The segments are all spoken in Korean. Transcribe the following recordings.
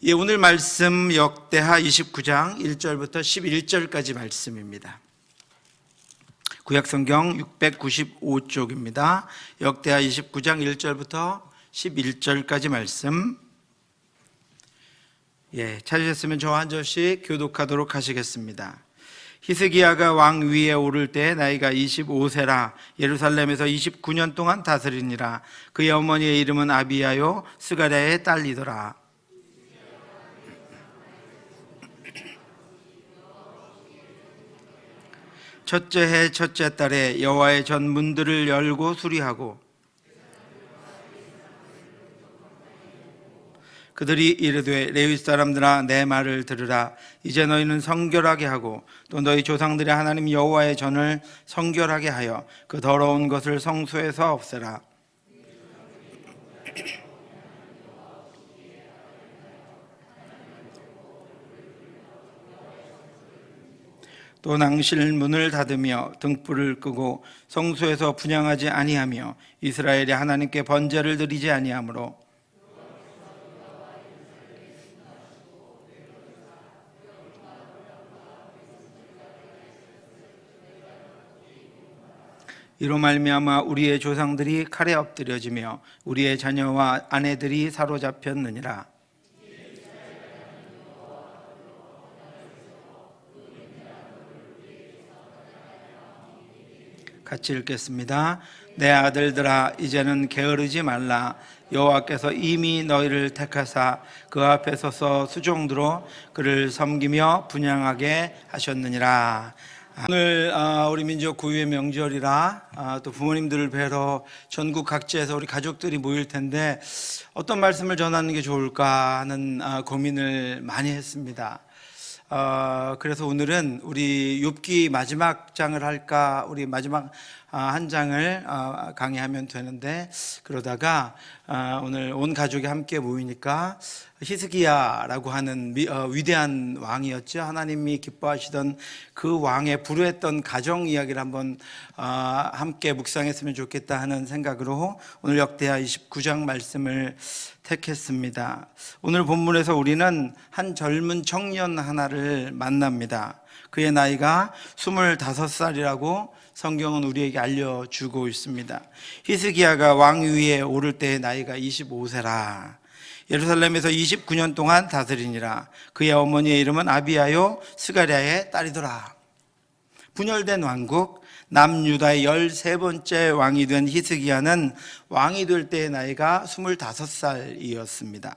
예, 오늘 말씀 역대하 29장 1절부터 11절까지 말씀입니다. 구약성경 695쪽입니다. 역대하 29장 1절부터 11절까지 말씀. 예, 찾으셨으면 저 한 절씩 교독하도록 하시겠습니다. 히스기야가 왕 위에 오를 때 나이가 25세라 예루살렘에서 29년 동안 다스리니라. 그의 어머니의 이름은 아비야요 스가랴의 딸이더라. 첫째 해 첫째 달에 여호와의 전 문들을 열고 수리하고 그들이 이르되 레위 사람들아 내 말을 들으라. 이제 너희는 성결하게 하고 또 너희 조상들의 하나님 여호와의 전을 성결하게 하여 그 더러운 것을 성소에서 없애라. 또 낭실 문을 닫으며 등불을 끄고 성소에서 분향하지 아니하며 이스라엘의 하나님께 번제를 드리지 아니하므로 이로 말미암아 우리의 조상들이 칼에 엎드려지며 우리의 자녀와 아내들이 사로잡혔느니라. 같이 읽겠습니다. 내 아들들아 이제는 게으르지 말라. 여호와께서 이미 너희를 택하사 그 앞에 서서 수종드로 그를 섬기며 분향하게 하셨느니라. 오늘 우리 민족 구유의 명절이라 또 부모님들을 뵈러 전국 각지에서 우리 가족들이 모일 텐데 어떤 말씀을 전하는 게 좋을까 하는 고민을 많이 했습니다. 그래서 오늘은 우리 욥기 마지막 장을 할까, 우리 마지막 한 장을 강의하면 되는데 그러다가 오늘 온 가족이 함께 모이니까 히스기야라고 하는 위대한 왕이었죠. 하나님이 기뻐하시던 그 왕의 불우했던 가정 이야기를 한번 함께 묵상했으면 좋겠다 하는 생각으로 오늘 역대하 29장 말씀을 택했습니다. 오늘 본문에서 우리는 한 젊은 청년 하나를 만납니다. 그의 나이가 25살이라고 성경은 우리에게 알려주고 있습니다. 히스기야가 왕 위에 오를 때의 나이가 25세라. 예루살렘에서 29년 동안 다스리니라. 그의 어머니의 이름은 아비야요 스가랴의 딸이더라. 분열된 왕국 남유다의 13번째 왕이 된 히스기야는 왕이 될 때의 나이가 25살이었습니다.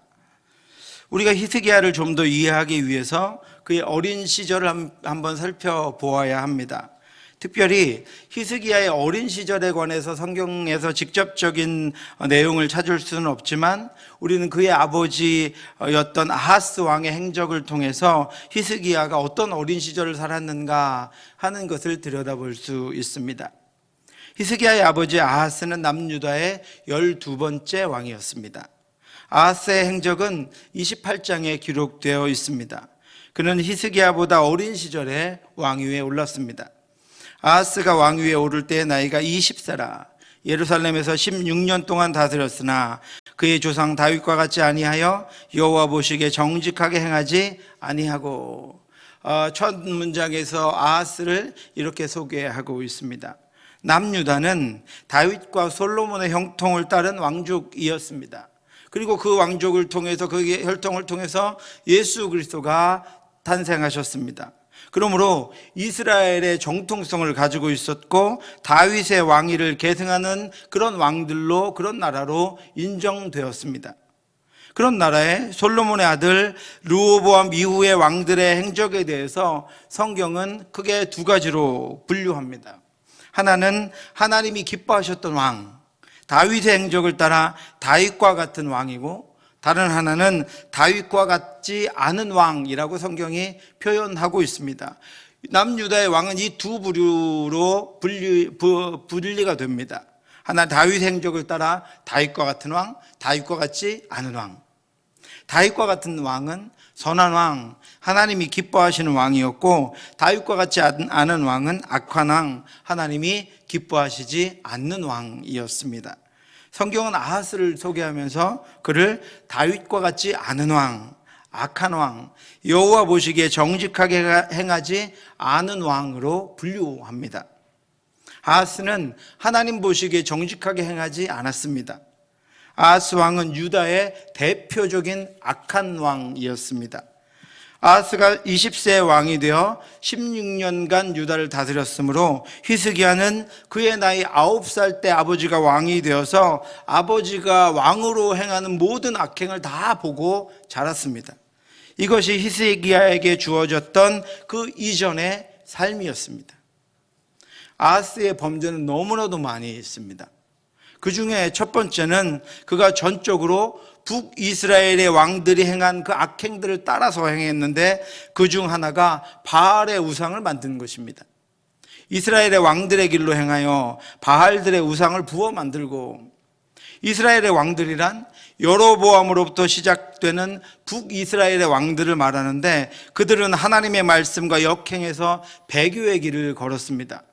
우리가 히스기야를 좀 더 이해하기 위해서 그의 어린 시절을 한번 살펴보아야 합니다. 특별히 히스기야의 어린 시절에 관해서 성경에서 직접적인 내용을 찾을 수는 없지만 우리는 그의 아버지였던 아하스 왕의 행적을 통해서 히스기야가 어떤 어린 시절을 살았는가 하는 것을 들여다볼 수 있습니다. 히스기야의 아버지 아하스는 남유다의 12번째 왕이었습니다. 아하스의 행적은 28장에 기록되어 있습니다. 그는 히스기야보다 어린 시절에 왕위에 올랐습니다. 아하스가 왕위에 오를 때의 나이가 20세라. 예루살렘에서 16년 동안 다스렸으나 그의 조상 다윗과 같이 아니하여 여호와 보시기에 정직하게 행하지 아니하고. 첫 문장에서 아하스를 이렇게 소개하고 있습니다. 남유다는 다윗과 솔로몬의 형통을 따른 왕족이었습니다. 그리고 그 왕족을 통해서 그 혈통을 통해서 예수 그리스도가 탄생하셨습니다. 그러므로 이스라엘의 정통성을 가지고 있었고 다윗의 왕위를 계승하는 그런 왕들로, 그런 나라로 인정되었습니다. 그런 나라에 솔로몬의 아들 르호보암 이후의 왕들의 행적에 대해서 성경은 크게 두 가지로 분류합니다. 하나는 하나님이 기뻐하셨던 왕, 다윗의 행적을 따라 다윗과 같은 왕이고, 다른 하나는 다윗과 같지 않은 왕이라고 성경이 표현하고 있습니다. 남유다의 왕은 이 두 부류로 분리가 됩니다. 하나 다윗 행적을 따라 다윗과 같은 왕, 다윗과 같지 않은 왕. 다윗과 같은 왕은 선한 왕, 하나님이 기뻐하시는 왕이었고, 다윗과 같지 않은 왕은 악한 왕, 하나님이 기뻐하시지 않는 왕이었습니다. 성경은 아하스를 소개하면서 그를 다윗과 같지 않은 왕, 악한 왕, 여호와 보시기에 정직하게 행하지 않은 왕으로 분류합니다. 아하스는 하나님 보시기에 정직하게 행하지 않았습니다. 아하스 왕은 유다의 대표적인 악한 왕이었습니다. 아하스가 20세 왕이 되어 16년간 유다를 다스렸으므로 히스기야는 그의 나이 9살 때 아버지가 왕이 되어서 아버지가 왕으로 행하는 모든 악행을 다 보고 자랐습니다. 이것이 히스기야에게 주어졌던 그 이전의 삶이었습니다. 아하스의 범죄는 너무나도 많이 있습니다. 그 중에 첫 번째는 그가 전적으로 북이스라엘의 왕들이 행한 그 악행들을 따라서 행했는데 그 중 하나가 바알의 우상을 만드는 것입니다. 이스라엘의 왕들의 길로 행하여 바알들의 우상을 부어 만들고, 이스라엘의 왕들이란 여로보암으로부터 시작되는 북이스라엘의 왕들을 말하는데 그들은 하나님의 말씀과 역행해서 배교의 길을 걸었습니다.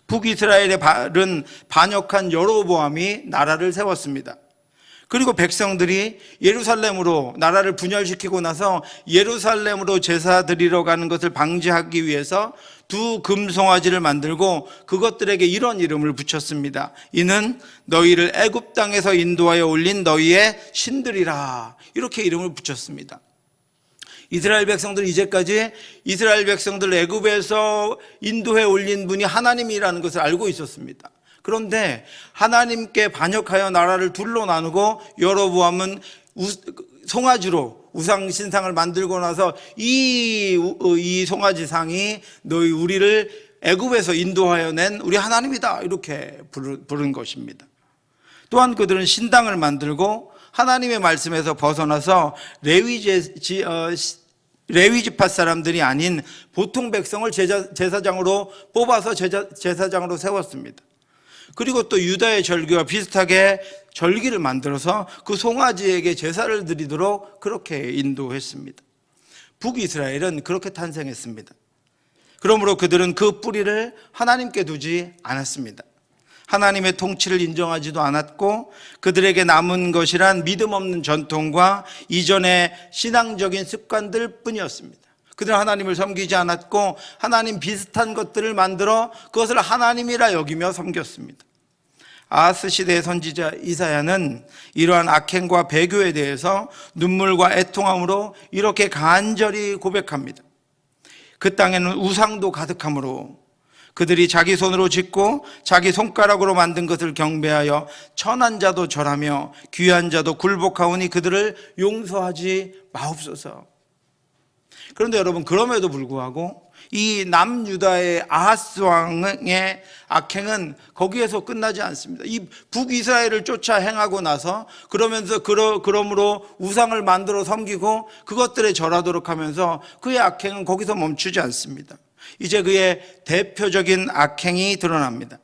북이스라엘의 발은 반역한 여로보암이 나라를 세웠습니다. 그리고 백성들이 예루살렘으로 나라를 분열시키고 나서 예루살렘으로 제사 드리러 가는 것을 방지하기 위해서 두 금송아지를 만들고 그것들에게 이런 이름을 붙였습니다. 이는 너희를 애굽 땅에서 인도하여 올린 너희의 신들이라. 이렇게 이름을 붙였습니다. 이스라엘 백성들이 이제까지 이스라엘 백성들 애굽에서 인도해 올린 분이 하나님이라는 것을 알고 있었습니다. 그런데 하나님께 반역하여 나라를 둘로 나누고 여로보암은 송아지로 우상 신상을 만들고 나서 이 송아지 상이 너희 우리를 애굽에서 인도하여 낸 우리 하나님이다 이렇게 부른 것입니다. 또한 그들은 신당을 만들고 하나님의 말씀에서 벗어나서 레위 지파 사람들이 아닌 보통 백성을 제사장으로 뽑아서 제사장으로 세웠습니다. 그리고 또 유다의 절기와 비슷하게 절기를 만들어서 그 송아지에게 제사를 드리도록 그렇게 인도했습니다. 북이스라엘은 그렇게 탄생했습니다. 그러므로 그들은 그 뿌리를 하나님께 두지 않았습니다. 하나님의 통치를 인정하지도 않았고 그들에게 남은 것이란 믿음 없는 전통과 이전의 신앙적인 습관들 뿐이었습니다. 그들은 하나님을 섬기지 않았고 하나님 비슷한 것들을 만들어 그것을 하나님이라 여기며 섬겼습니다. 아하스 시대의 선지자 이사야는 이러한 악행과 배교에 대해서 눈물과 애통함으로 이렇게 간절히 고백합니다. 그 땅에는 우상도 가득하므로 그들이 자기 손으로 짓고 자기 손가락으로 만든 것을 경배하여 천한 자도 절하며 귀한 자도 굴복하오니 그들을 용서하지 마옵소서. 그런데 여러분, 그럼에도 불구하고 이 남유다의 아하스 왕의 악행은 거기에서 끝나지 않습니다. 이 북이스라엘을 쫓아 행하고 나서 그러므로 우상을 만들어 섬기고 그것들에 절하도록 하면서 그의 악행은 거기서 멈추지 않습니다. 이제 그의 대표적인 악행이 드러납니다.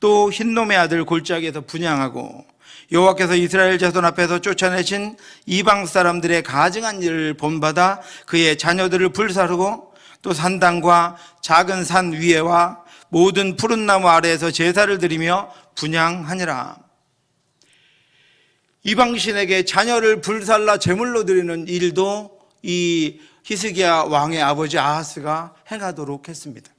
또 흰놈의 아들 골짜기에서 분향하고 여호와께서 이스라엘 자손 앞에서 쫓아내신 이방 사람들의 가증한 일을 본받아 그의 자녀들을 불사르고 또 산당과 작은 산 위에와 모든 푸른 나무 아래에서 제사를 드리며 분향하니라. 이방신에게 자녀를 불살라 제물로 드리는 일도 이 히스기야 왕의 아버지 아하스가 행하도록 했습니다.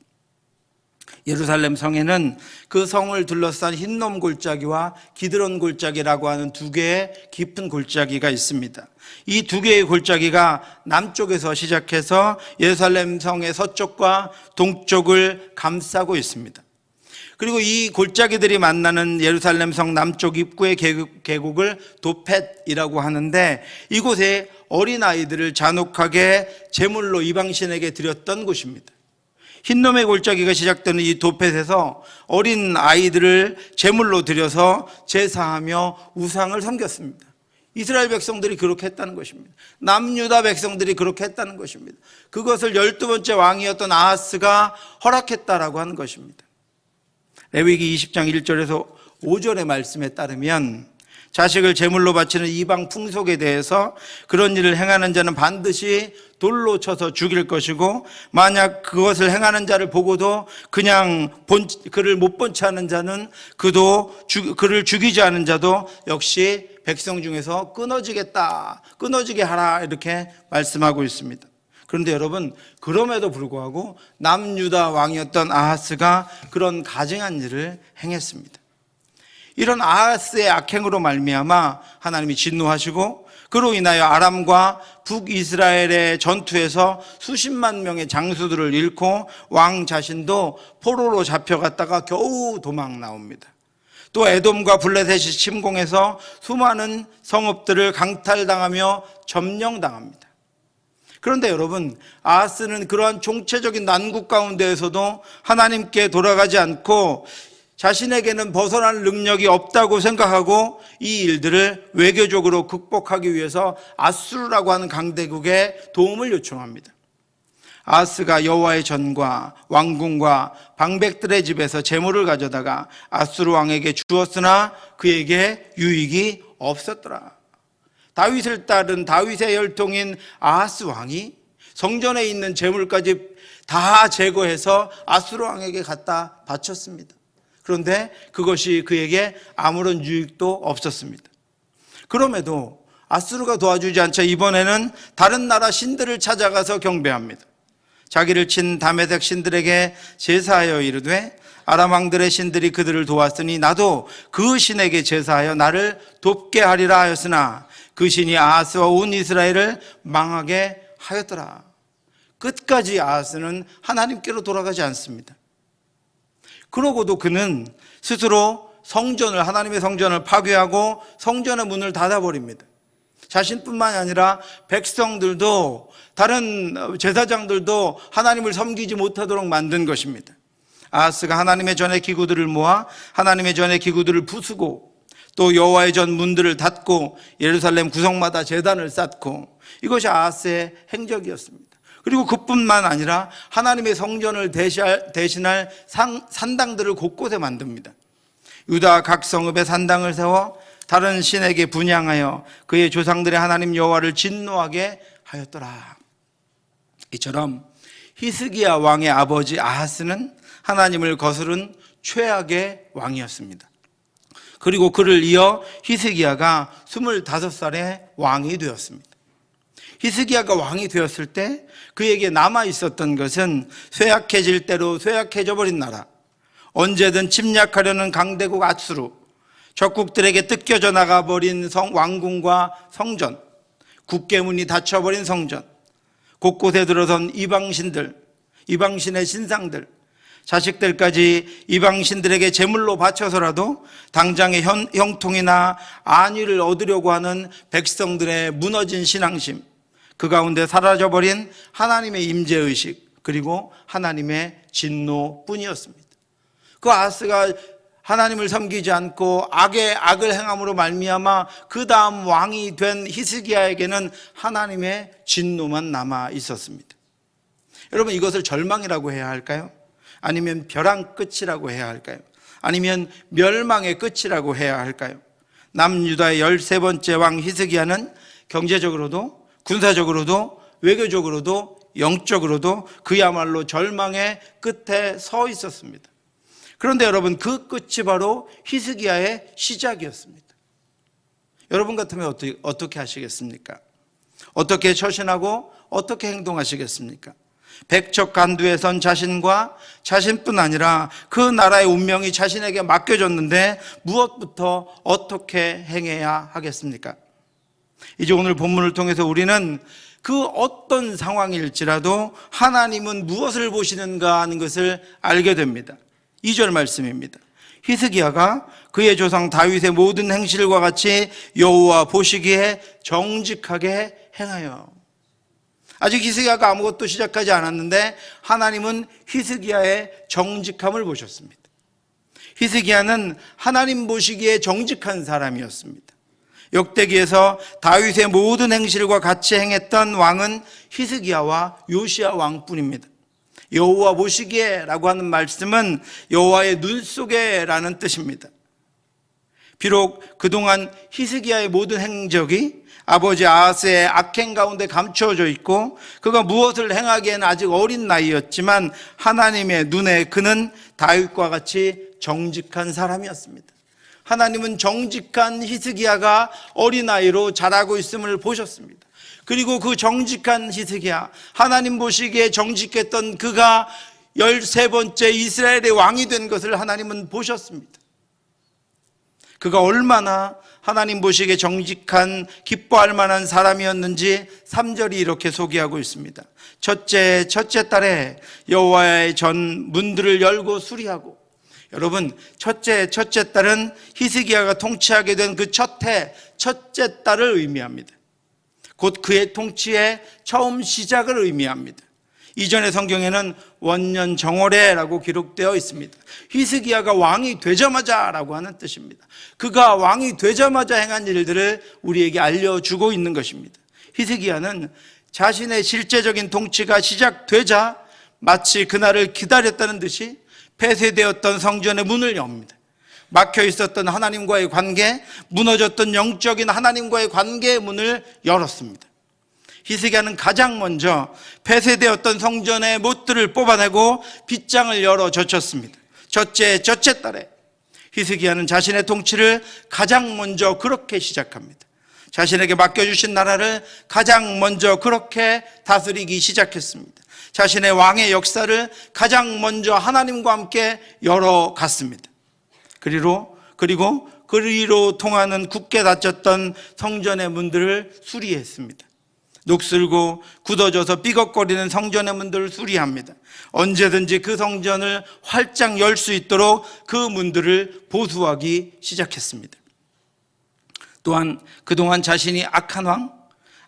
예루살렘 성에는 그 성을 둘러싼 흰놈 골짜기와 기드론 골짜기라고 하는 두 개의 깊은 골짜기가 있습니다. 이 두 개의 골짜기가 남쪽에서 시작해서 예루살렘 성의 서쪽과 동쪽을 감싸고 있습니다. 그리고 이 골짜기들이 만나는 예루살렘 성 남쪽 입구의 계곡을 도펫이라고 하는데 이곳에 어린아이들을 잔혹하게 제물로 이방신에게 드렸던 곳입니다. 흰놈의 골짜기가 시작되는 이 도펫에서 어린 아이들을 제물로 드려서 제사하며 우상을 섬겼습니다. 이스라엘 백성들이 그렇게 했다는 것입니다. 남유다 백성들이 그렇게 했다는 것입니다. 그것을 12번째 왕이었던 아하스가 허락했다라고 하는 것입니다. 레위기 20장 1절에서 5절의 말씀에 따르면 자식을 제물로 바치는 이방 풍속에 대해서 그런 일을 행하는 자는 반드시 돌로 쳐서 죽일 것이고 만약 그것을 행하는 자를 보고도 그냥 그를 못 본치 않은 자는 그를 죽이지 않은 자도 역시 백성 중에서 끊어지겠다, 끊어지게 하라 이렇게 말씀하고 있습니다. 그런데 여러분, 그럼에도 불구하고 남유다 왕이었던 아하스가 그런 가증한 일을 행했습니다. 이런 아하스의 악행으로 말미암아 하나님이 진노하시고 그로 인하여 아람과 북이스라엘의 전투에서 수십만 명의 장수들을 잃고 왕 자신도 포로로 잡혀갔다가 겨우 도망 나옵니다. 또 에돔과 블레셋이 침공해서 수많은 성읍들을 강탈당하며 점령당합니다. 그런데 여러분, 아하스는 그러한 총체적인 난국 가운데에서도 하나님께 돌아가지 않고 자신에게는 벗어날 능력이 없다고 생각하고 이 일들을 외교적으로 극복하기 위해서 아수르라고 하는 강대국에 도움을 요청합니다. 아하스가 여호와의 전과 왕궁과 방백들의 집에서 재물을 가져다가 아수르 왕에게 주었으나 그에게 유익이 없었더라. 다윗을 따른 다윗의 혈통인 아하스 왕이 성전에 있는 재물까지 다 제거해서 아수르 왕에게 갖다 바쳤습니다. 그런데 그것이 그에게 아무런 유익도 없었습니다. 그럼에도 아수르가 도와주지 않자 이번에는 다른 나라 신들을 찾아가서 경배합니다. 자기를 친 다메섹 신들에게 제사하여 이르되 아람 왕들의 신들이 그들을 도왔으니 나도 그 신에게 제사하여 나를 돕게 하리라 하였으나 그 신이 아하스와 온 이스라엘을 망하게 하였더라. 끝까지 아하스는 하나님께로 돌아가지 않습니다. 그러고도 그는 스스로 성전을, 하나님의 성전을 파괴하고 성전의 문을 닫아버립니다. 자신뿐만이 아니라 백성들도, 다른 제사장들도 하나님을 섬기지 못하도록 만든 것입니다. 아하스가 하나님의 전의 기구들을 모아 하나님의 전의 기구들을 부수고 또 여호와의 전 문들을 닫고 예루살렘 구성마다 제단을 쌓고, 이것이 아하스의 행적이었습니다. 그리고 그뿐만 아니라 하나님의 성전을 대신할 산당들을 곳곳에 만듭니다. 유다 각 성읍에 산당을 세워 다른 신에게 분향하여 그의 조상들의 하나님 여호와를 진노하게 하였더라. 이처럼 히스기야 왕의 아버지 아하스는 하나님을 거스른 최악의 왕이었습니다. 그리고 그를 이어 히스기야가 25살에 왕이 되었습니다. 히스기야가 왕이 되었을 때 그에게 남아 있었던 것은 쇠약해질 대로 쇠약해져 버린 나라, 언제든 침략하려는 강대국 아수르, 적국들에게 뜯겨져 나가버린 왕궁과 성전, 국계문이 닫혀버린 성전, 곳곳에 들어선 이방신들, 이방신의 신상들, 자식들까지 이방신들에게 제물로 바쳐서라도 당장의 형통이나 안위를 얻으려고 하는 백성들의 무너진 신앙심, 그 가운데 사라져버린 하나님의 임재의식, 그리고 하나님의 진노뿐이었습니다. 그 아하스가 하나님을 섬기지 않고 악을 행함으로 말미암아 그 다음 왕이 된 히스기야에게는 하나님의 진노만 남아 있었습니다. 여러분, 이것을 절망이라고 해야 할까요? 아니면 벼랑 끝이라고 해야 할까요? 아니면 멸망의 끝이라고 해야 할까요? 남유다의 13번째 왕 히스기야는 경제적으로도 군사적으로도 외교적으로도 영적으로도 그야말로 절망의 끝에 서 있었습니다. 그런데 여러분, 그 끝이 바로 히스기야의 시작이었습니다. 여러분 같으면 어떻게 하시겠습니까? 어떻게 처신하고 어떻게 행동하시겠습니까? 백척간두에 선 자신과 자신뿐 아니라 그 나라의 운명이 자신에게 맡겨졌는데 무엇부터 어떻게 행해야 하겠습니까? 이제 오늘 본문을 통해서 우리는 그 어떤 상황일지라도 하나님은 무엇을 보시는가 하는 것을 알게 됩니다. 2절 말씀입니다. 히스기야가 그의 조상 다윗의 모든 행실과 같이 여호와 보시기에 정직하게 행하여. 아직 히스기야가 아무것도 시작하지 않았는데 하나님은 히스기야의 정직함을 보셨습니다. 히스기야는 하나님 보시기에 정직한 사람이었습니다. 역대기에서 다윗의 모든 행실과 같이 행했던 왕은 히스기야와 요시야 왕뿐입니다. 여호와 보시기에라고 하는 말씀은 여호와의 눈 속에라는 뜻입니다. 비록 그동안 히스기야의 모든 행적이 아버지 아하스의 악행 가운데 감추어져 있고 그가 무엇을 행하기에는 아직 어린 나이였지만 하나님의 눈에 그는 다윗과 같이 정직한 사람이었습니다. 하나님은 정직한 히스기야가 어린아이로 자라고 있음을 보셨습니다. 그리고 그 정직한 히스기야, 하나님 보시기에 정직했던 그가 13번째 이스라엘의 왕이 된 것을 하나님은 보셨습니다. 그가 얼마나 하나님 보시기에 정직한 기뻐할 만한 사람이었는지 3절이 이렇게 소개하고 있습니다. 첫째 딸에 여호와의 전 문들을 열고 수리하고. 여러분, 첫째 딸은 히스기야가 통치하게 된 그 첫째 딸을 의미합니다. 곧 그의 통치의 처음 시작을 의미합니다. 이전의 성경에는 원년 정월에라고 기록되어 있습니다. 히스기야가 왕이 되자마자 라고 하는 뜻입니다. 그가 왕이 되자마자 행한 일들을 우리에게 알려주고 있는 것입니다. 히스기야는 자신의 실제적인 통치가 시작되자 마치 그날을 기다렸다는 듯이 폐쇄되었던 성전의 문을 엽니다. 막혀 있었던 하나님과의 관계, 무너졌던 영적인 하나님과의 관계의 문을 열었습니다. 히스기야는 가장 먼저 폐쇄되었던 성전의 못들을 뽑아내고 빗장을 열어 젖혔습니다. 첫째 딸에 히스기야는 자신의 통치를 가장 먼저 그렇게 시작합니다. 자신에게 맡겨주신 나라를 가장 먼저 그렇게 다스리기 시작했습니다. 자신의 왕의 역사를 가장 먼저 하나님과 함께 열어갔습니다. 그리고 그리로 통하는 굳게 닫혔던 성전의 문들을 수리했습니다. 녹슬고 굳어져서 삐걱거리는 성전의 문들을 수리합니다. 언제든지 그 성전을 활짝 열 수 있도록 그 문들을 보수하기 시작했습니다. 또한 그동안 자신이 악한 왕,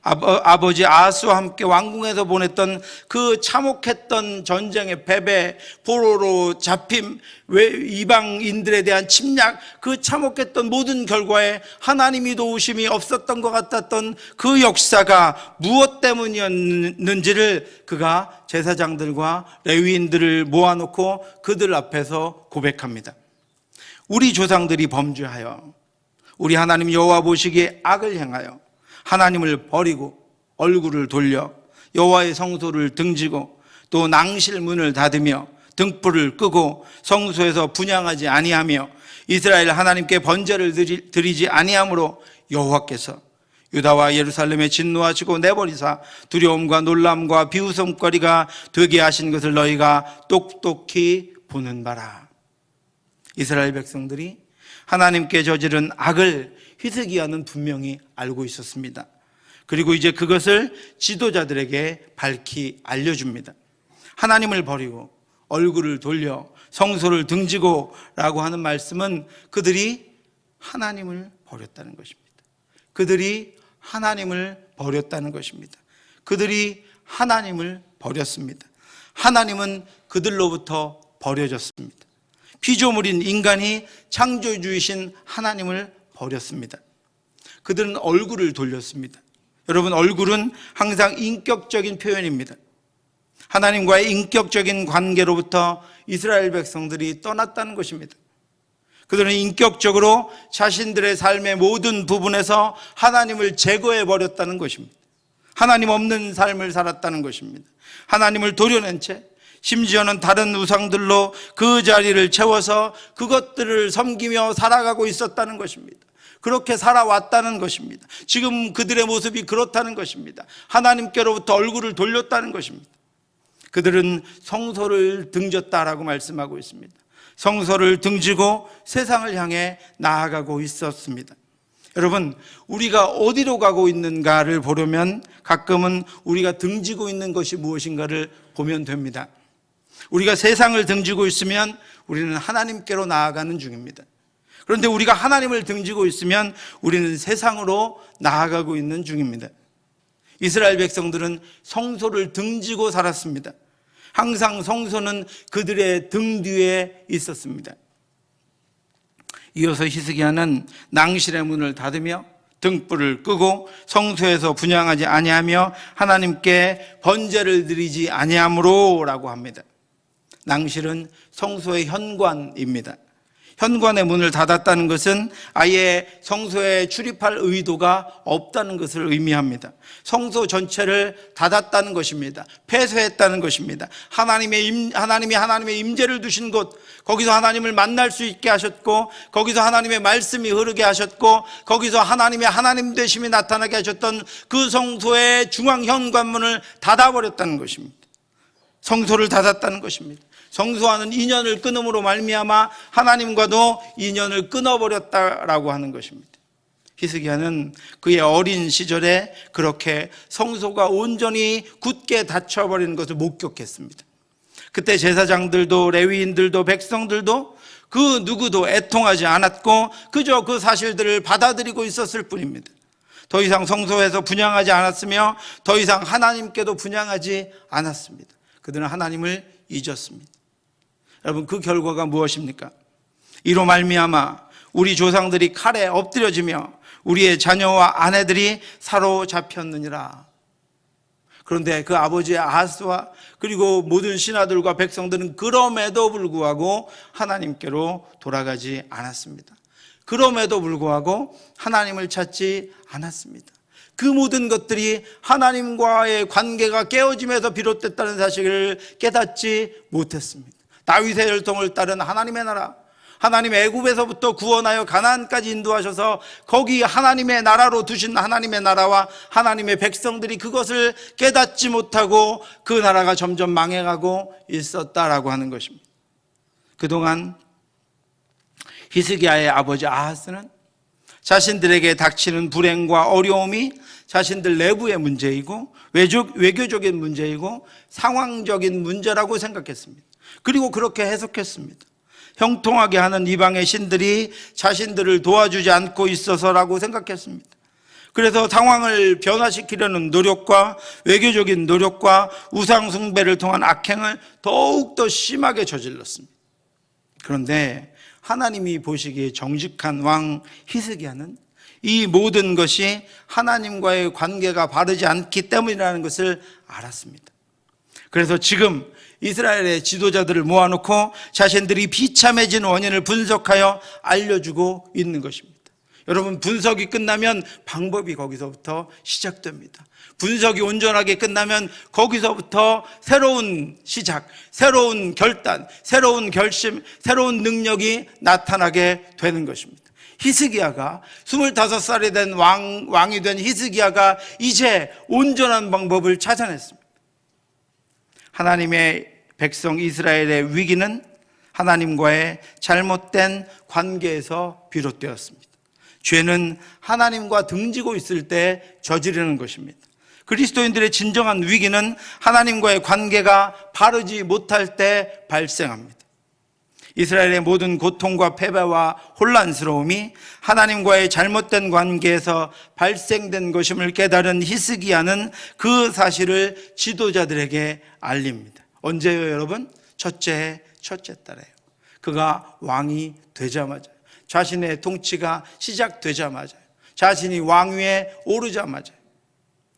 아버지 아하스와 함께 왕궁에서 보냈던 그 참혹했던 전쟁의 패배, 포로로 잡힘, 이방인들에 대한 침략, 그 참혹했던 모든 결과에 하나님이 도우심이 없었던 것 같았던 그 역사가 무엇 때문이었는지를 그가 제사장들과 레위인들을 모아놓고 그들 앞에서 고백합니다. 우리 조상들이 범죄하여 우리 하나님 여호와 보시기에 악을 행하여 하나님을 버리고 얼굴을 돌려 여호와의 성소를 등지고 또 낭실 문을 닫으며 등불을 끄고 성소에서 분향하지 아니하며 이스라엘 하나님께 번제를 드리지 아니하므로 여호와께서 유다와 예루살렘에 진노하시고 내버리사 두려움과 놀람과 비웃음거리가 되게 하신 것을 너희가 똑똑히 보는 바라. 이스라엘 백성들이 하나님께 저지른 악을 히스기야는 분명히 알고 있었습니다. 그리고 이제 그것을 지도자들에게 밝히 알려줍니다. 하나님을 버리고 얼굴을 돌려 성소를 등지고 라고 하는 말씀은 그들이 하나님을 버렸다는 것입니다. 그들이 하나님을 버렸다는 것입니다. 그들이 하나님을 버렸습니다. 하나님은 그들로부터 버려졌습니다. 피조물인 인간이 창조주이신 하나님을 버렸습니다. 그들은 얼굴을 돌렸습니다. 여러분, 얼굴은 항상 인격적인 표현입니다. 하나님과의 인격적인 관계로부터 이스라엘 백성들이 떠났다는 것입니다. 그들은 인격적으로 자신들의 삶의 모든 부분에서 하나님을 제거해 버렸다는 것입니다. 하나님 없는 삶을 살았다는 것입니다. 하나님을 도려낸 채 심지어는 다른 우상들로 그 자리를 채워서 그것들을 섬기며 살아가고 있었다는 것입니다. 그렇게 살아왔다는 것입니다. 지금 그들의 모습이 그렇다는 것입니다. 하나님께로부터 얼굴을 돌렸다는 것입니다. 그들은 성소를 등졌다라고 말씀하고 있습니다. 성소를 등지고 세상을 향해 나아가고 있었습니다. 여러분, 우리가 어디로 가고 있는가를 보려면 가끔은 우리가 등지고 있는 것이 무엇인가를 보면 됩니다. 우리가 세상을 등지고 있으면 우리는 하나님께로 나아가는 중입니다. 그런데 우리가 하나님을 등지고 있으면 우리는 세상으로 나아가고 있는 중입니다. 이스라엘 백성들은 성소를 등지고 살았습니다. 항상 성소는 그들의 등 뒤에 있었습니다. 이어서 히스기야는 낭실의 문을 닫으며 등불을 끄고 성소에서 분향하지 아니하며 하나님께 번제를 드리지 아니하므로 라고 합니다. 낭실은 성소의 현관입니다. 현관의 문을 닫았다는 것은 아예 성소에 출입할 의도가 없다는 것을 의미합니다. 성소 전체를 닫았다는 것입니다. 폐쇄했다는 것입니다. 하나님이 하나님의 임재를 두신 곳, 거기서 하나님을 만날 수 있게 하셨고, 거기서 하나님의 말씀이 흐르게 하셨고, 거기서 하나님의 하나님 되심이 나타나게 하셨던 그 성소의 중앙 현관문을 닫아버렸다는 것입니다. 성소를 닫았다는 것입니다. 성소와는 인연을 끊음으로 말미암아 하나님과도 인연을 끊어버렸다라고 하는 것입니다. 히스기야는 그의 어린 시절에 그렇게 성소가 온전히 굳게 닫혀버리는 것을 목격했습니다. 그때 제사장들도 레위인들도 백성들도 그 누구도 애통하지 않았고 그저 그 사실들을 받아들이고 있었을 뿐입니다. 더 이상 성소에서 분향하지 않았으며 더 이상 하나님께도 분향하지 않았습니다. 그들은 하나님을 잊었습니다. 여러분, 그 결과가 무엇입니까? 이로 말미암아 우리 조상들이 칼에 엎드려지며 우리의 자녀와 아내들이 사로잡혔느니라. 그런데 그 아버지의 아하스와 그리고 모든 신하들과 백성들은 그럼에도 불구하고 하나님께로 돌아가지 않았습니다. 그럼에도 불구하고 하나님을 찾지 않았습니다. 그 모든 것들이 하나님과의 관계가 깨어짐에서 비롯됐다는 사실을 깨닫지 못했습니다. 다윗의 혈통을 따른 하나님의 나라, 하나님 애굽에서부터 구원하여 가나안까지 인도하셔서 거기 하나님의 나라로 두신 하나님의 나라와 하나님의 백성들이 그것을 깨닫지 못하고 그 나라가 점점 망해가고 있었다라고 하는 것입니다. 그동안 히스기야의 아버지 아하스는 자신들에게 닥치는 불행과 어려움이 자신들 내부의 문제이고 외교적인 문제이고 상황적인 문제라고 생각했습니다. 그리고 그렇게 해석했습니다. 형통하게 하는 이방의 신들이 자신들을 도와주지 않고 있어서라고 생각했습니다. 그래서 상황을 변화시키려는 노력과 외교적인 노력과 우상 숭배를 통한 악행을 더욱더 심하게 저질렀습니다. 그런데 하나님이 보시기에 정직한 왕 히스기야는 이 모든 것이 하나님과의 관계가 바르지 않기 때문이라는 것을 알았습니다. 그래서 지금 이스라엘의 지도자들을 모아놓고 자신들이 비참해진 원인을 분석하여 알려주고 있는 것입니다. 여러분, 분석이 끝나면 방법이 거기서부터 시작됩니다. 분석이 온전하게 끝나면 거기서부터 새로운 시작, 새로운 결단, 새로운 결심, 새로운 능력이 나타나게 되는 것입니다. 히스기야가 25살이 된 왕이 된 히스기야가 이제 온전한 방법을 찾아냈습니다. 하나님의 백성 이스라엘의 위기는 하나님과의 잘못된 관계에서 비롯되었습니다. 죄는 하나님과 등지고 있을 때 저지르는 것입니다. 그리스도인들의 진정한 위기는 하나님과의 관계가 바르지 못할 때 발생합니다. 이스라엘의 모든 고통과 패배와 혼란스러움이 하나님과의 잘못된 관계에서 발생된 것임을 깨달은 히스기야는 그 사실을 지도자들에게 알립니다. 언제요, 여러분? 첫째 달에요. 그가 왕이 되자마자, 자신의 통치가 시작되자마자, 자신이 왕위에 오르자마자,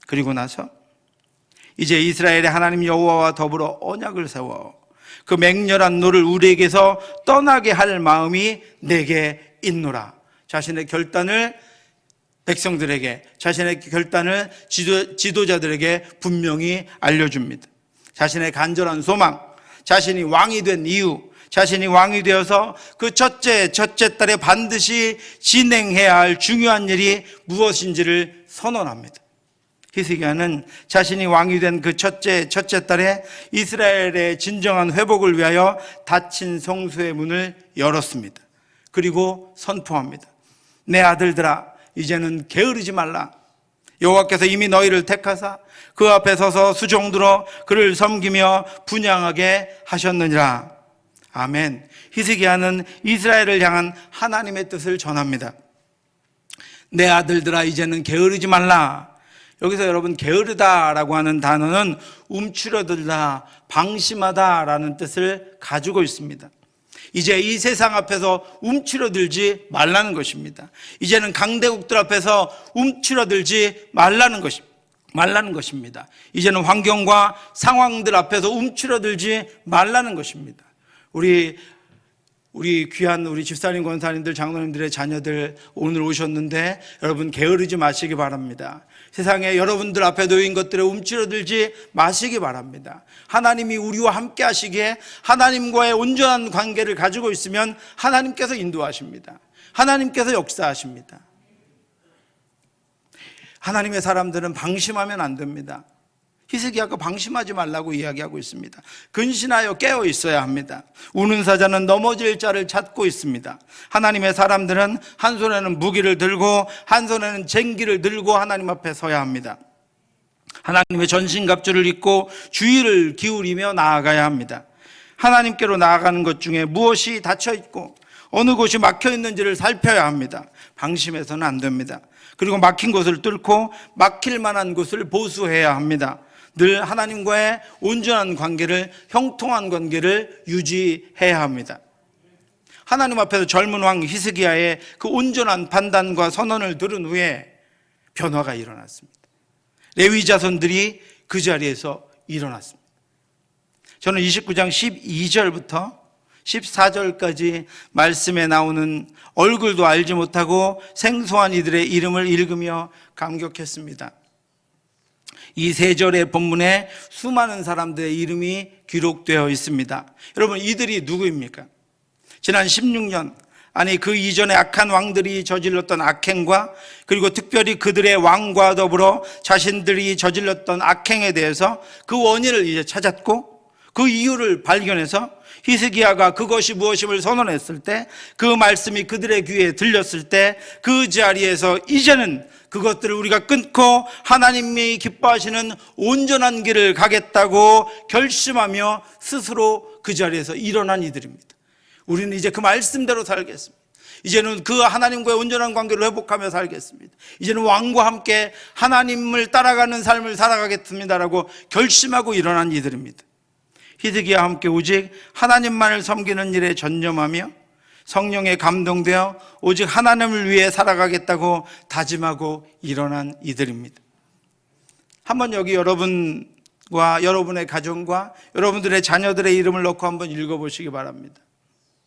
그리고 나서 이제 이스라엘의 하나님 여호와와 더불어 언약을 세워 그 맹렬한 노를 우리에게서 떠나게 할 마음이 내게 있노라. 자신의 결단을 백성들에게, 자신의 결단을 지도자들에게 분명히 알려줍니다. 자신의 간절한 소망, 자신이 왕이 된 이유, 자신이 왕이 되어서 그 첫째 달에 반드시 진행해야 할 중요한 일이 무엇인지를 선언합니다. 히스기야는 자신이 왕이 된 그 첫째 달에 이스라엘의 진정한 회복을 위하여 닫힌 성소의 문을 열었습니다. 그리고 선포합니다. 내 아들들아, 이제는 게으르지 말라. 여호와께서 이미 너희를 택하사 그 앞에 서서 수종들어 그를 섬기며 분향하게 하셨느니라. 아멘. 히스기야는 이스라엘을 향한 하나님의 뜻을 전합니다. 내 아들들아, 이제는 게으르지 말라. 여기서 여러분, 게으르다라고 하는 단어는 움츠러들다, 방심하다라는 뜻을 가지고 있습니다. 이제 이 세상 앞에서 움츠러들지 말라는 것입니다. 이제는 강대국들 앞에서 움츠러들지 말라는 것입니다. 이제는 환경과 상황들 앞에서 움츠러들지 말라는 것입니다. 우리 우리 귀한 우리 집사님, 권사님들, 장로님들의 자녀들 오늘 오셨는데 여러분 게으르지 마시기 바랍니다. 세상에 여러분들 앞에 놓인 것들에 움츠러들지 마시기 바랍니다. 하나님이 우리와 함께 하시기에 하나님과의 온전한 관계를 가지고 있으면 하나님께서 인도하십니다. 하나님께서 역사하십니다. 하나님의 사람들은 방심하면 안 됩니다. 히스기야가 방심하지 말라고 이야기하고 있습니다. 근신하여 깨어 있어야 합니다. 우는 사자는 넘어질 자를 찾고 있습니다. 하나님의 사람들은 한 손에는 무기를 들고 한 손에는 쟁기를 들고 하나님 앞에 서야 합니다. 하나님의 전신갑주를 입고 주의를 기울이며 나아가야 합니다. 하나님께로 나아가는 것 중에 무엇이 닫혀 있고 어느 곳이 막혀 있는지를 살펴야 합니다. 방심해서는 안 됩니다. 그리고 막힌 곳을 뚫고 막힐 만한 곳을 보수해야 합니다. 늘 하나님과의 온전한 관계를, 형통한 관계를 유지해야 합니다. 하나님 앞에서 젊은 왕 히스기야의 그 온전한 판단과 선언을 들은 후에 변화가 일어났습니다. 레위 자손들이 그 자리에서 일어났습니다. 저는 29장 12절부터 14절까지 말씀에 나오는 얼굴도 알지 못하고 생소한 이들의 이름을 읽으며 감격했습니다. 이 세 절의 본문에 수많은 사람들의 이름이 기록되어 있습니다. 여러분, 이들이 누구입니까? 지난 16년, 아니 그 이전에 악한 왕들이 저질렀던 악행과 그리고 특별히 그들의 왕과 더불어 자신들이 저질렀던 악행에 대해서 그 원인을 이제 찾았고 그 이유를 발견해서 히스기야가 그것이 무엇임을 선언했을 때, 그 말씀이 그들의 귀에 들렸을 때 그 자리에서 이제는 그것들을 우리가 끊고 하나님이 기뻐하시는 온전한 길을 가겠다고 결심하며 스스로 그 자리에서 일어난 이들입니다. 우리는 이제 그 말씀대로 살겠습니다. 이제는 그 하나님과의 온전한 관계를 회복하며 살겠습니다. 이제는 왕과 함께 하나님을 따라가는 삶을 살아가겠습니다라고 결심하고 일어난 이들입니다. 히스기야와 함께 오직 하나님만을 섬기는 일에 전념하며 성령에 감동되어 오직 하나님을 위해 살아가겠다고 다짐하고 일어난 이들입니다. 한번 여기 여러분과 여러분의 가정과 여러분들의 자녀들의 이름을 넣고 한번 읽어보시기 바랍니다.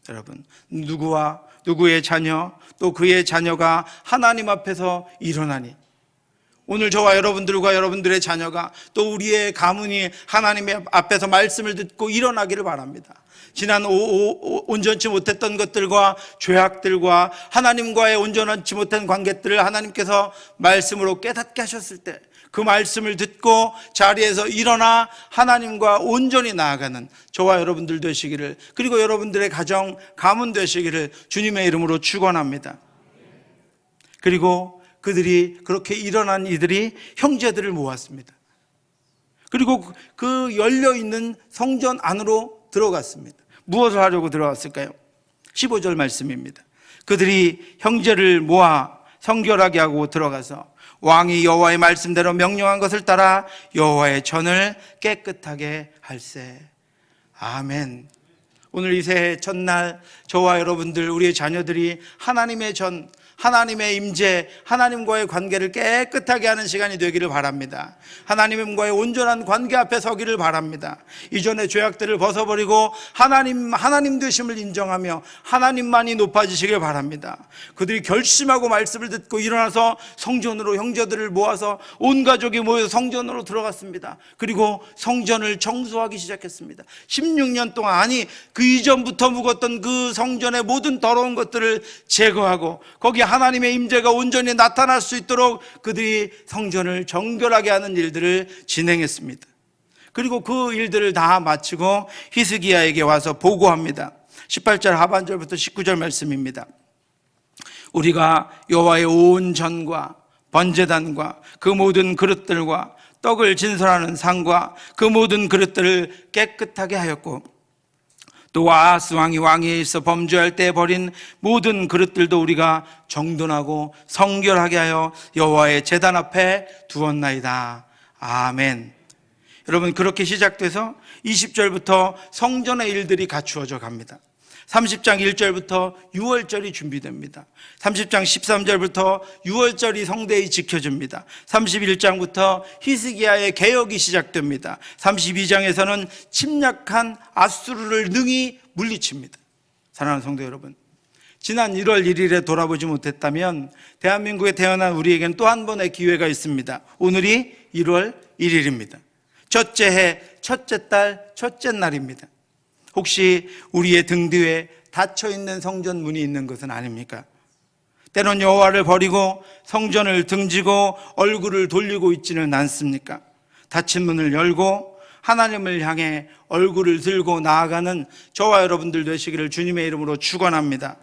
여러분, 누구와 누구의 자녀 또 그의 자녀가 하나님 앞에서 일어나니, 오늘 저와 여러분들과 여러분들의 자녀가 또 우리의 가문이 하나님의 앞에서 말씀을 듣고 일어나기를 바랍니다. 지난 온전치 못했던 것들과 죄악들과 하나님과의 온전치 못한 관계들을 하나님께서 말씀으로 깨닫게 하셨을 때 그 말씀을 듣고 자리에서 일어나 하나님과 온전히 나아가는 저와 여러분들 되시기를, 그리고 여러분들의 가정, 가문 되시기를 주님의 이름으로 축원합니다. 그리고 그들이 그렇게 일어난 이들이 형제들을 모았습니다. 그리고 그 열려있는 성전 안으로 들어갔습니다. 무엇을 하려고 들어갔을까요? 15절 말씀입니다. 그들이 형제를 모아 성결하게 하고 들어가서 왕이 여호와의 말씀대로 명령한 것을 따라 여호와의 전을 깨끗하게 할세. 아멘. 오늘 이 새해 첫날 저와 여러분들, 우리의 자녀들이 하나님의 전, 하나님의 임재, 하나님과의 관계를 깨끗하게 하는 시간이 되기를 바랍니다. 하나님과의 온전한 관계 앞에 서기를 바랍니다. 이전의 죄악들을 벗어버리고 하나님 되심을 인정하며 하나님만이 높아지시길 바랍니다. 그들이 결심하고 말씀을 듣고 일어나서 성전으로 형제들을 모아서 온 가족이 모여서 성전으로 들어갔습니다. 그리고 성전을 청소하기 시작했습니다. 16년 동안, 아니 그 이전부터 묵었던 그 성전의 모든 더러운 것들을 제거하고 거기 하나님의 임재가 온전히 나타날 수 있도록 그들이 성전을 정결하게 하는 일들을 진행했습니다. 그리고 그 일들을 다 마치고 히스기야에게 와서 보고합니다. 18절 하반절부터 19절 말씀입니다. 우리가 여호와의 온 전과 번제단과 그 모든 그릇들과 떡을 진설하는 상과 그 모든 그릇들을 깨끗하게 하였고, 또 아하스 왕이 왕위에 있어 범죄할 때 버린 모든 그릇들도 우리가 정돈하고 성결하게 하여 여호와의 제단 앞에 두었나이다. 아멘. 여러분, 그렇게 시작돼서 20절부터 성전의 일들이 갖추어져 갑니다. 30장 1절부터 6월절이 준비됩니다. 30장 13절부터 6월절이 성대히 지켜집니다. 31장부터 히스기야의 개혁이 시작됩니다. 32장에서는 침략한 아수르를 능히 물리칩니다. 사랑하는 성도 여러분, 지난 1월 1일에 돌아보지 못했다면 대한민국에 태어난 우리에겐 또 한 번의 기회가 있습니다. 오늘이 1월 1일입니다. 첫째 해, 첫째 달, 첫째 날입니다. 혹시 우리의 등 뒤에 닫혀있는 성전 문이 있는 것은 아닙니까? 때론 여호와를 버리고 성전을 등지고 얼굴을 돌리고 있지는 않습니까? 닫힌 문을 열고 하나님을 향해 얼굴을 들고 나아가는 저와 여러분들 되시기를 주님의 이름으로 축원합니다.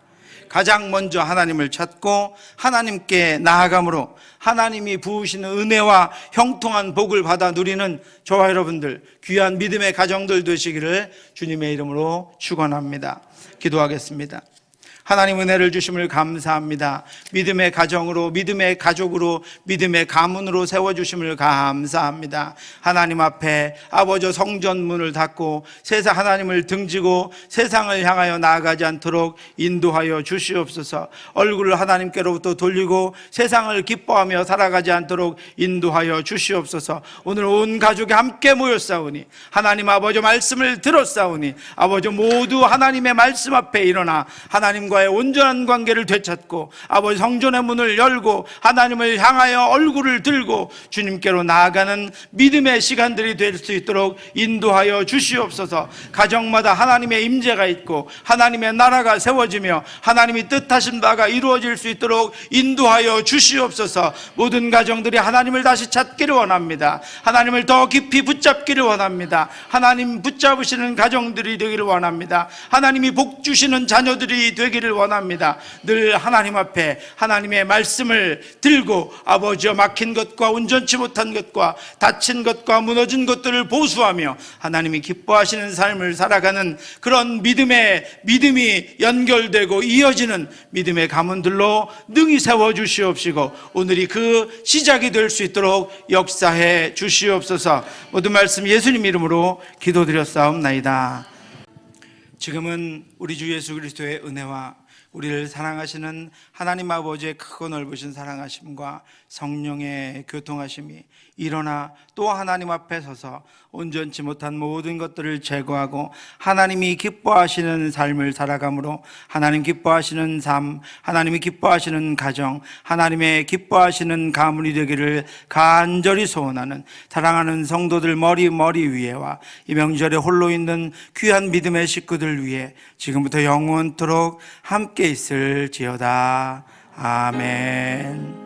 가장 먼저 하나님을 찾고 하나님께 나아감으로 하나님이 부으시는 은혜와 형통한 복을 받아 누리는 저와 여러분들, 귀한 믿음의 가정들 되시기를 주님의 이름으로 축원합니다. 기도하겠습니다. 하나님 은혜를 주심을 감사합니다. 믿음의 가정으로, 믿음의 가족으로, 믿음의 가문으로 세워주심을 감사합니다. 하나님 앞에 아버지 성전문을 닫고 세상 하나님을 등지고 세상을 향하여 나아가지 않도록 인도하여 주시옵소서. 얼굴을 하나님께로부터 돌리고 세상을 기뻐하며 살아가지 않도록 인도하여 주시옵소서. 오늘 온 가족이 함께 모였사오니 하나님 아버지 말씀을 들었사오니 아버지 모두 하나님의 말씀 앞에 일어나 하나님과의 온전한 관계를 되찾고 아버지 성전의 문을 열고 하나님을 향하여 얼굴을 들고 주님께로 나아가는 믿음의 시간들이 될 수 있도록 인도하여 주시옵소서. 가정마다 하나님의 임재가 있고 하나님의 나라가 세워지며 하나님이 뜻하신 바가 이루어질 수 있도록 인도하여 주시옵소서. 모든 가정들이 하나님을 다시 찾기를 원합니다. 하나님을 더 깊이 붙잡기를 원합니다. 하나님 붙잡으시는 가정들이 되기를 원합니다. 하나님이 복 주시는 자녀들이 되기를 원합니다. 늘 하나님 앞에 하나님의 말씀을 들고 아버지여 막힌 것과 온전치 못한 것과 다친 것과 무너진 것들을 보수하며 하나님이 기뻐하시는 삶을 살아가는 그런 믿음이 연결되고 이어지는 믿음의 가문들로 능히 세워주시옵시고 오늘이 그 시작이 될 수 있도록 역사해 주시옵소서. 모든 말씀 예수님 이름으로 기도드렸사옵나이다. 지금은 우리 주 예수 그리스도의 은혜와 우리를 사랑하시는 하나님 아버지의 크고 넓으신 사랑하심과 성령의 교통하심이 일어나 또 하나님 앞에 서서 온전치 못한 모든 것들을 제거하고 하나님이 기뻐하시는 삶을 살아감으로 하나님 기뻐하시는 삶, 하나님이 기뻐하시는 가정, 하나님의 기뻐하시는 가문이 되기를 간절히 소원하는 사랑하는 성도들 머리 위에와 이 명절에 홀로 있는 귀한 믿음의 식구들 위에 지금부터 영원토록 함께 있을지어다. 아멘.